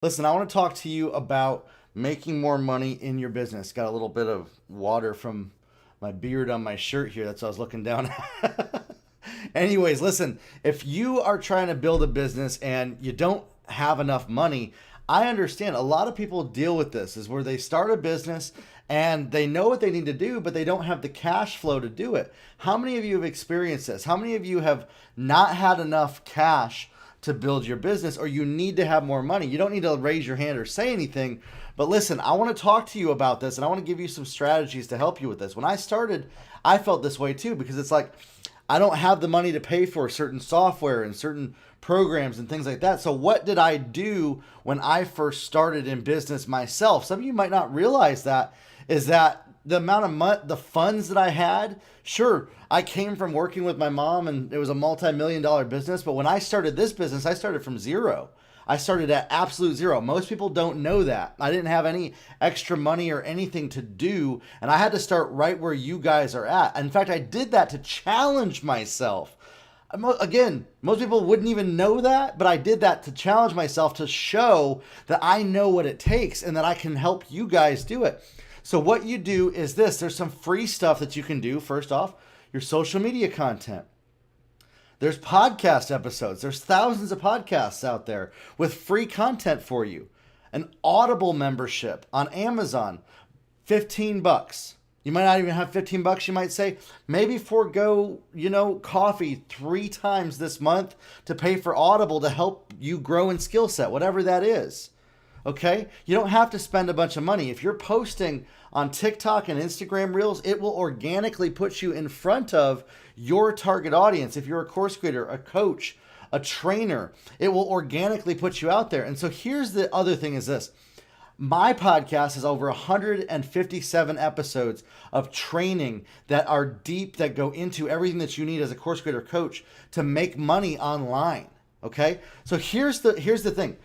Listen, I want to talk to you about making more money in your business. Got a little bit of water from my beard on my shirt here. That's what I was looking down at. Anyways, listen, if you are trying to build a business and you don't have enough money, I understand a lot of people deal with this is where they start a business and they know what they need to do, but they don't have the cash flow to do it. How many of you have experienced this? How many of you have not had enough cash to build your business, or you need to have more money? You don't need to raise your hand or say anything, but listen, I want to talk to you about this and I want to give you some strategies to help you with this. When I started, I felt this way too because it's like I don't have the money to pay for certain software and certain programs and things like that. So what did I do when I first started in business myself? Some of you might not realize that is that the amount of the funds that I had, sure, I came from working with my mom and it was a multi-million dollar business. But when I started this business, I started from zero. I started at absolute zero. Most people don't know that. I didn't have any extra money or anything to do. And I had to start right where you guys are at. In fact, I did that to challenge myself. Again, most people wouldn't even know that, but I did that to challenge myself to show that I know what it takes and that I can help you guys do it. So what you do is this. There's some free stuff that you can do. First off, your social media content. There's podcast episodes. There's thousands of podcasts out there with free content for you. An Audible membership on Amazon, $15. You might not even have $15. You might say, maybe forego, coffee 3 times this month to pay for Audible to help you grow in skill set, whatever that is. Okay? You don't have to spend a bunch of money. If you're posting on TikTok and Instagram Reels, it will organically put you in front of your target audience. If you're a course creator, a coach, a trainer, it will organically put you out there. And so here's the other thing is this. My podcast is over 157 episodes of training that are deep, that go into everything that you need as a course creator coach to make money online. Okay? So here's the thing.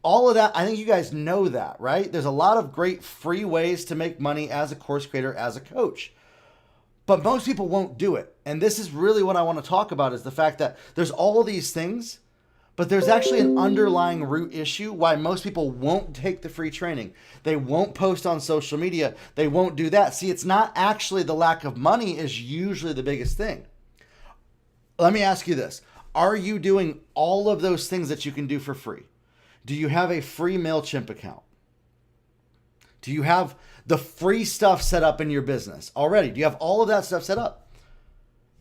All of that, I think you guys know that, right? There's a lot of great free ways to make money as a course creator, as a coach. But most people won't do it. And this is really what I want to talk about is the fact that there's all these things, but there's actually an underlying root issue why most people won't take the free training. They won't post on social media. They won't do that. See, it's not actually the lack of money is usually the biggest thing. Let me ask you this. Are you doing all of those things that you can do for free? Do you have a free MailChimp account? Do you have the free stuff set up in your business already? Do you have all of that stuff set up?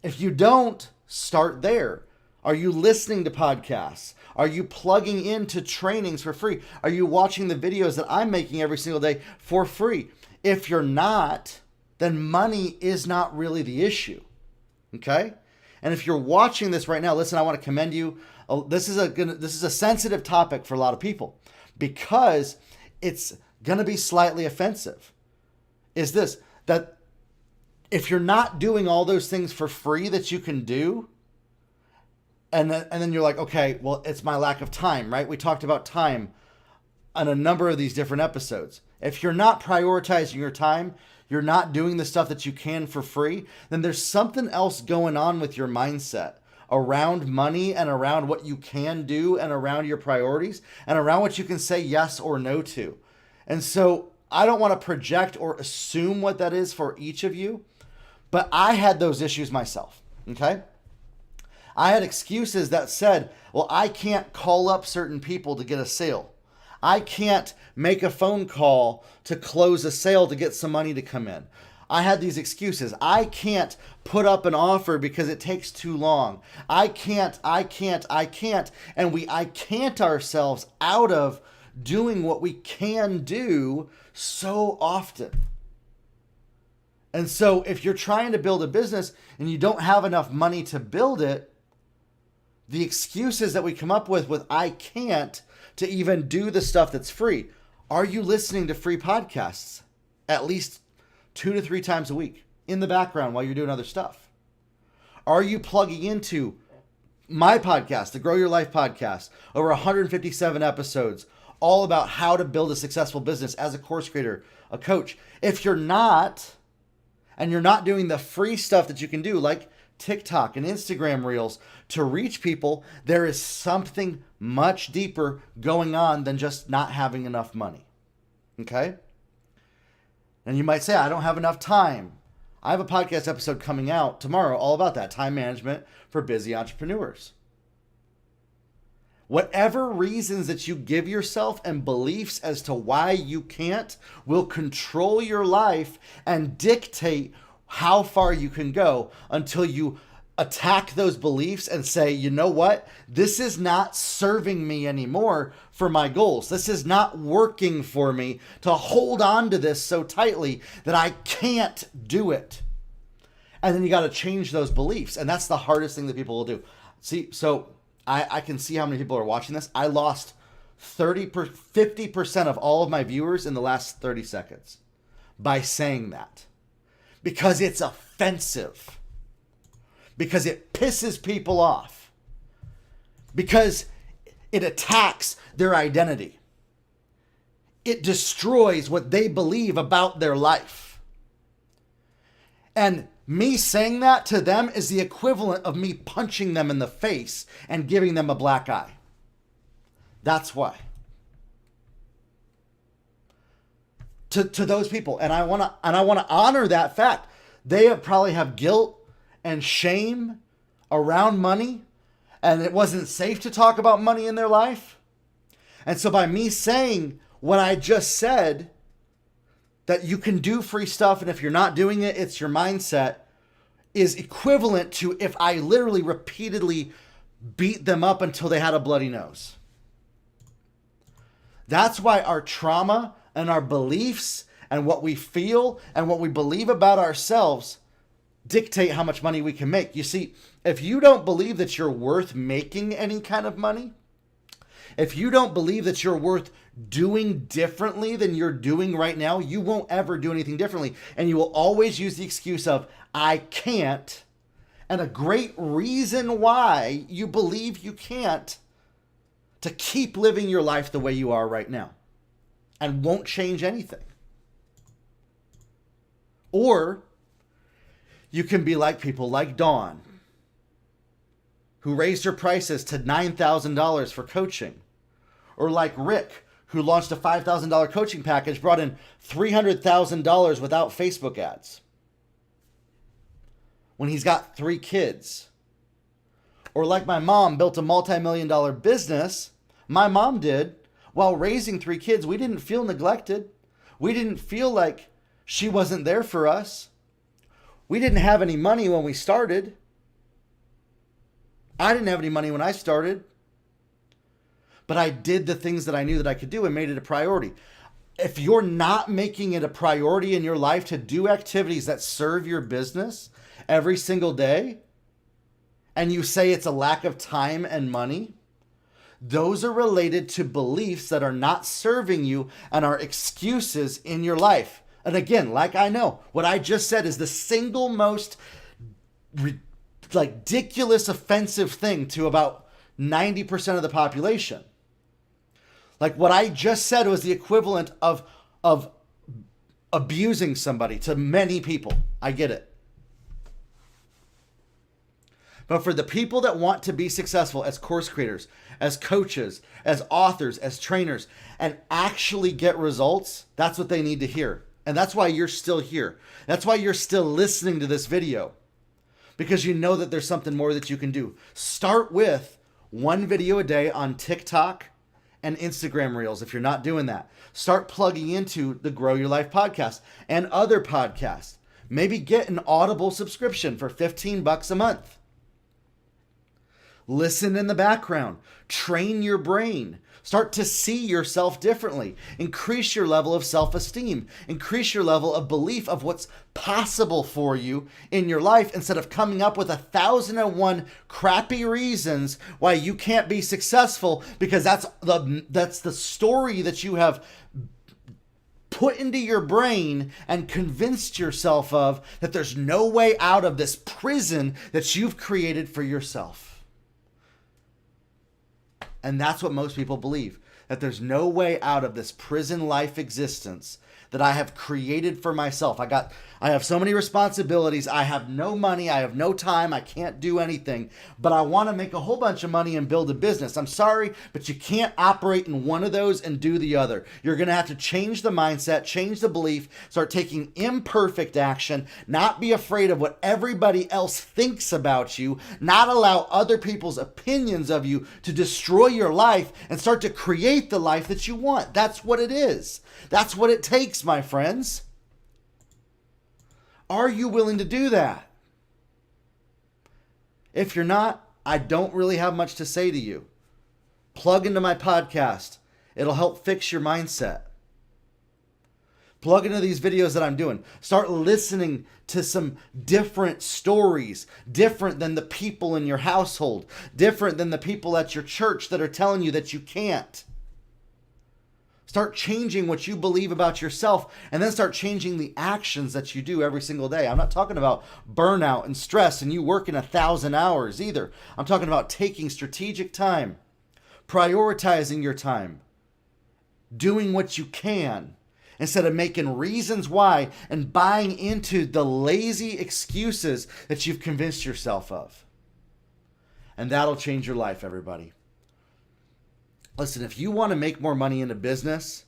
If you don't, start there. Are you listening to podcasts? Are you plugging into trainings for free? Are you watching the videos that I'm making every single day for free? If you're not, then money is not really the issue. Okay? And if you're watching this right now, listen, I want to commend you. This is a sensitive topic for a lot of people because it's going to be slightly offensive. Is this that if you're not doing all those things for free that you can do, and then you're like, okay, well, it's my lack of time, right? We talked about time on a number of these different episodes. If you're not prioritizing your time, you're not doing the stuff that you can for free, then there's something else going on with your mindset around money and around what you can do and around your priorities and around what you can say yes or no to. And so I don't want to project or assume what that is for each of you, but I had those issues myself, okay? I had excuses that said, well, I can't call up certain people to get a sale. I can't make a phone call to close a sale to get some money to come in. I had these excuses. I can't put up an offer because it takes too long. I can't. And I can't ourselves out of doing what we can do so often. And so if you're trying to build a business and you don't have enough money to build it, the excuses that we come up with I can't to even do the stuff that's free. Are you listening to free podcasts at least 2 to 3 times a week in the background while you're doing other stuff? Are you plugging into my podcast, the Grow Your Life podcast, over 157 episodes, all about how to build a successful business as a course creator, a coach? If you're not, and you're not doing the free stuff that you can do, like TikTok and Instagram reels to reach people, there is something much deeper going on than just not having enough money. Okay? And you might say, I don't have enough time. I have a podcast episode coming out tomorrow all about that, time management for busy entrepreneurs. Whatever reasons that you give yourself and beliefs as to why you can't will control your life and dictate how far you can go until you attack those beliefs and say, you know what? This is not serving me anymore for my goals. This is not working for me to hold on to this so tightly that I can't do it. And then you got to change those beliefs. And that's the hardest thing that people will do. See, so I can see how many people are watching this. I lost 50% of all of my viewers in the last 30 seconds by saying that. Because it's offensive. Because it pisses people off. Because it attacks their identity. It destroys what they believe about their life. And me saying that to them is the equivalent of me punching them in the face and giving them a black eye. That's why. To those people, and I want to honor that fact. They probably have guilt and shame around money, and it wasn't safe to talk about money in their life. And so by me saying what I just said, that you can do free stuff, and if you're not doing it, it's your mindset, is equivalent to if I literally repeatedly beat them up until they had a bloody nose. That's why our trauma and our beliefs and what we feel and what we believe about ourselves dictate how much money we can make. You see, if you don't believe that you're worth making any kind of money, if you don't believe that you're worth doing differently than you're doing right now, you won't ever do anything differently. And you will always use the excuse of, I can't. And a great reason why you believe you can't to keep living your life the way you are right now and won't change anything. Or you can be like people like Dawn, who raised her prices to $9,000 for coaching. Or like Rick, who launched a $5,000 coaching package, brought in $300,000 without Facebook ads when he's got 3 kids. Or like my mom, built a multi-million-dollar business. My mom did. While raising 3 kids, we didn't feel neglected. We didn't feel like she wasn't there for us. We didn't have any money when we started. I didn't have any money when I started. But I did the things that I knew that I could do and made it a priority. If you're not making it a priority in your life to do activities that serve your business every single day, and you say it's a lack of time and money, those are related to beliefs that are not serving you and are excuses in your life. And again, like I know, what I just said is the single most ridiculous, offensive thing to about 90% of the population. Like what I just said was the equivalent of abusing somebody to many people. I get it. But for the people that want to be successful as course creators, as coaches, as authors, as trainers, and actually get results, that's what they need to hear. And that's why you're still here. That's why you're still listening to this video. Because you know that there's something more that you can do. Start with 1 video a day on TikTok and Instagram Reels if you're not doing that. Start plugging into the Grow Your Life podcast and other podcasts. Maybe get an Audible subscription for $15 a month. Listen in the background. Train your brain. Start to see yourself differently. Increase your level of self-esteem. Increase your level of belief of what's possible for you in your life instead of coming up with 1,001 crappy reasons why you can't be successful, because that's the story that you have put into your brain and convinced yourself of, that there's no way out of this prison that you've created for yourself. And that's what most people believe. that there's no way out of this prison life existence that I have created for myself. I have so many responsibilities. I have no money. I have no time. I can't do anything, but I want to make a whole bunch of money and build a business. I'm sorry, but you can't operate in one of those and do the other. You're going to have to change the mindset, change the belief, start taking imperfect action, not be afraid of what everybody else thinks about you, not allow other people's opinions of you to destroy your life, and start to create the life that you want. That's what it is. That's what it takes, my friends. Are you willing to do that? If you're not, I don't really have much to say to you. Plug into my podcast. It'll help fix your mindset. Plug into these videos that I'm doing. Start listening to some different stories, different than the people in your household, different than the people at your church that are telling you that you can't. Start changing what you believe about yourself, and then start changing the actions that you do every single day. I'm not talking about burnout and stress and you working 1,000 hours either. I'm talking about taking strategic time, prioritizing your time, doing what you can instead of making reasons why and buying into the lazy excuses that you've convinced yourself of. And that'll change your life, everybody. Listen, if you want to make more money in a business,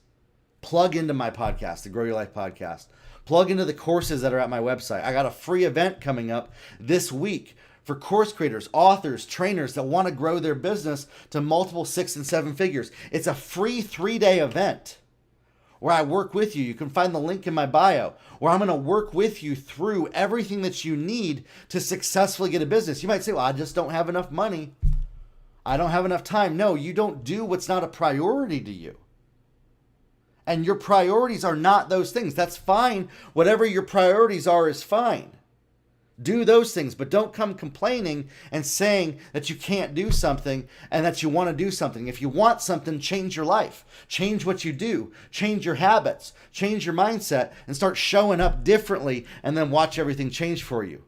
plug into my podcast, the Grow Your Life podcast. Plug into the courses that are at my website. I got a free event coming up this week for course creators, authors, trainers that want to grow their business to multiple 6 and 7 figures. It's a free 3-day event where I work with you. You can find the link in my bio, where I'm going to work with you through everything that you need to successfully get a business. You might say, well, I just don't have enough money. I don't have enough time. No, you don't do what's not a priority to you. And your priorities are not those things. That's fine. Whatever your priorities are is fine. Do those things, but don't come complaining and saying that you can't do something and that you want to do something. If you want something, change your life. Change what you do. Change your habits. Change your mindset and start showing up differently, and then watch everything change for you.